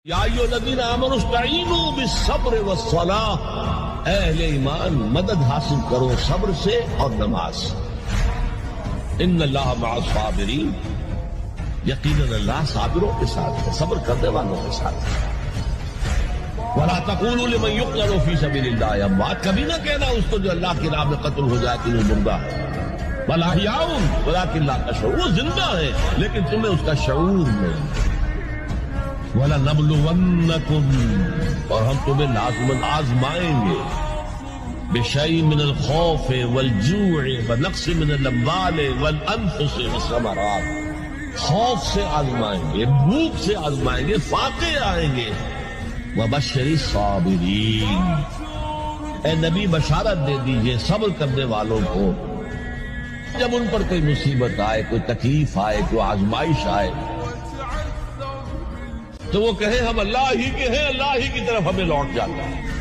یا ایھا الذین آمنوا استعینوا بالصبر والصلاۃ، اے اہل ایمان مدد حاصل کرو صبر سے اور نماز سے۔ ان اللہ مع الصابرین، یقیناً اللہ صابروں کے ساتھ ہے، صبر کرنے والوں کے ساتھ ہے۔ وَلَا تَقُولُوا لِمَن يُقْتَلُ فِي سَبِيلِ اللَّهِ أَمْوَاتٌ، کبھی نہ کہنا اس کو جو اللہ کی راہ میں قتل ہو جائے کہ وہ مردہ ہے۔ بل احیاء ولکن لا تشعرون، وہ زندہ ہے لیکن تمہیں اس کا شعور نہیں۔ وَلَنَبْلُوَنَّكُمْ، اور ہم تمہیں لازماً آزمائیں گے، بِشَيْءٍ مِّنَ الْخَوْفِ وَالْجُوعِ وَنَقْصٍ مِّنَ الْأَمْوَالِ وَالْأَنفُسِ وَالثَّمَرَاتِ، خوف سے آزمائیں گے، بھوک سے آزمائیں گے، فاقے آئیں گے۔ وَبَشِّرِ الصَّابِرِينَ، اے نبی بشارت دے دیجئے صبر کرنے والوں کو، جب ان پر کوئی مصیبت آئے، کوئی تکلیف آئے، کوئی آزمائش آئے تو وہ کہیں ہم اللہ ہی کے ہیں، اللہ ہی کی طرف ہمیں لوٹ جاتا ہے۔